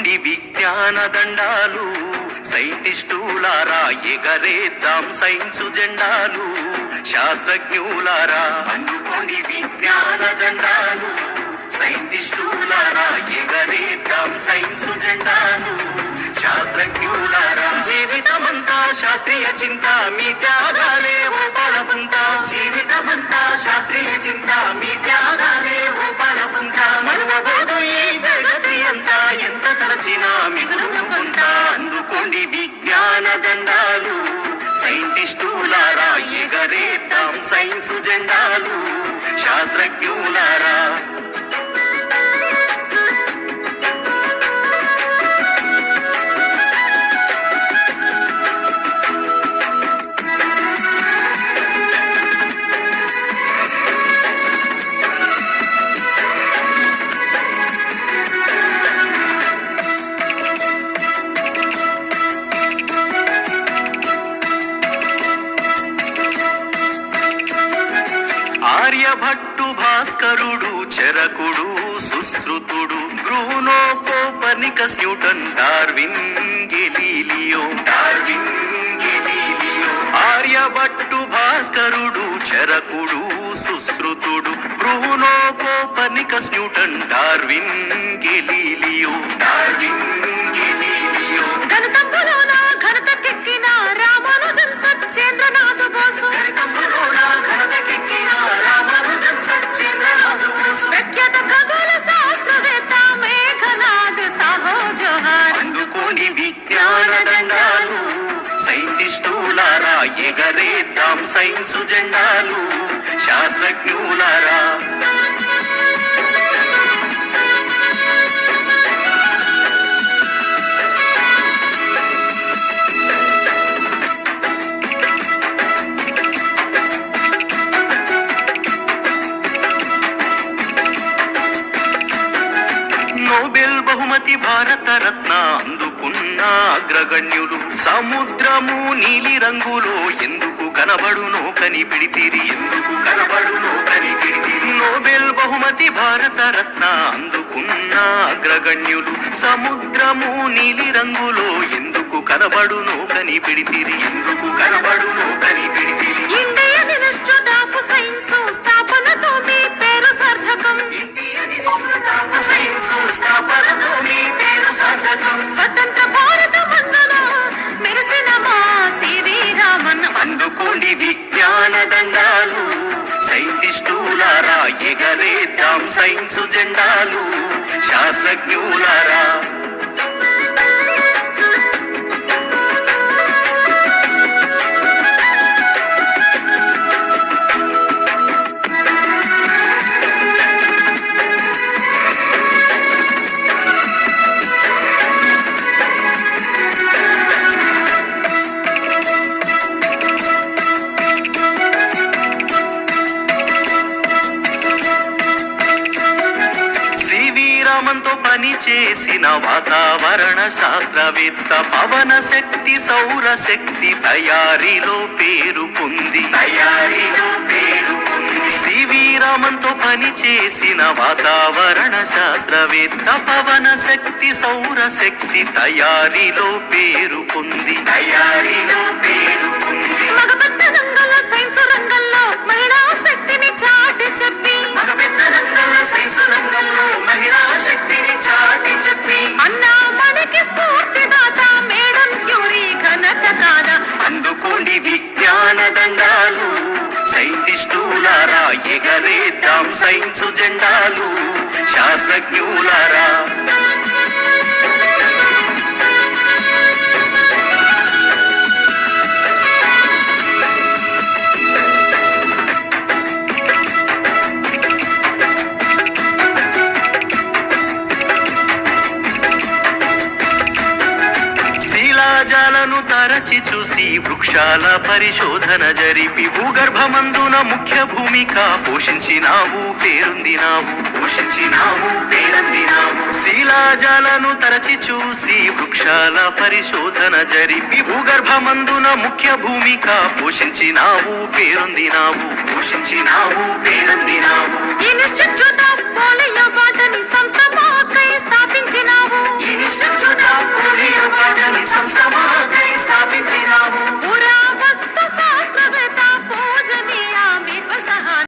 అందుకోండి విజ్ఞాన దండాలు, సైంటిస్టులారా ఎగరేద్దాం సైన్సు జెండాలు. శాస్త్రజ్ఞులారా అందుకోండి విజ్ఞాన దండాలు, సైంటిస్టులారా ఎగరేద్దాం సైన్సు జెండాలు. శాస్త్రజ్ఞులారా జీవితమంతా శాస్త్రీయ చింత, మీ త్యాగాలే ఓ పరపుంత. జీవితమంతా శాస్త్రీయ చింత, మీ త్యాగాలే ఓ పరపుంత. మరువబోదు ఈ జగతి అంతా, ఎంత తలచినా మిగులుకుంటా. అందుకోండి విజ్ఞాన దండాలు, సైంటిస్టులారా ఎగరేద్దాం సైన్సు జెండాలు. శాస్త్రజ్ఞులారా ఆర్యభట్టు, భాస్కరుడు, చరకుడు, సుశ్రుతుడు, Bruno, Copernicus, Newton, Darwin, Galileo. Aryabhatta, భాస్కరుడు, చరకుడు, సుశ్రుతుడు, Bruno, Copernicus, Newton, Darwin, Galileo. గణతంబులోన ఘనతకెక్కిన రామానుజన్, సత్యేంద్రనాథ్ బోసు. ప్రఖ్యాత ఖగోళ శాస్త్రవేత్త మేఘనాథ్ సాహో జోహార్. అందుకోండి విజ్ఞాన దండాలు, సైంటిస్టులారా ఎగరేద్దాం సైన్సు జెండాలు. శాస్త్రజ్ఞులారా నోబెల్ బహుమతి, భారత రత్న అందుకున్న అగ్రగణ్యులు. సముద్రము నీలి రంగులో ఎందుకు కనబడునో కనిపెడితిరి, నోబెల్ బహుమతి, భారత రత్న అందుకున్న అగ్రగణ్యులు. సముద్రము నీలి రంగులో ఎందుకు కనబడునో కనిపెడితిరి, ఇండియన్ ఇన్స్టిట్యూట్ ఆఫ్ సైన్స్ స్థాపనతో మీ పేరు సార్థకం. స్వతంత్ర భారత మందున మెరిసిన మా సివి రామన్. అందుకోండి విజ్ఞాన దండాలు, సైంటిస్టులారా ఎగరేద్దాం సైన్సు జెండాలు. శాస్త్రజ్ఞులారా రామంతో పని చేసిన వాతావరణ శాస్త్రవేత్త, పవన శక్తి, సౌర శక్తి తయారీలో పేరు పొంది. సివి రామంతో పని చేసిన వాతావరణ శాస్త్రవేత్త, పవన శక్తి, సౌర శక్తి తయారీలో పేరు పొంది. మగపెద్ద రంగంలో సైన్స్ రంగంలో మహిళా శక్తిని చాటి చెప్పి, అన్నా మనకి స్ఫూర్తిదాత మేడం క్యూరీ ఘనత కాదా. అందుకోండి విజ్ఞాన దండాలు, సైంటిస్టులారా ఎగరేద్దాం సైన్సు జెండాలు. శాస్త్రజ్ఞులారా శిలాజాలను తరచి చూసి వృక్షాల పరిశోధన జరిపి, భూగర్భమందున ముఖ్య భూమిక పోషించినావు, పేరొందినావు. శిలాజాలను తరచి చూసి వృక్షాల పరిశోధన జరిపి, భూగర్భమందున ముఖ్య భూమిక పోషించినావు, పేరొందినావు.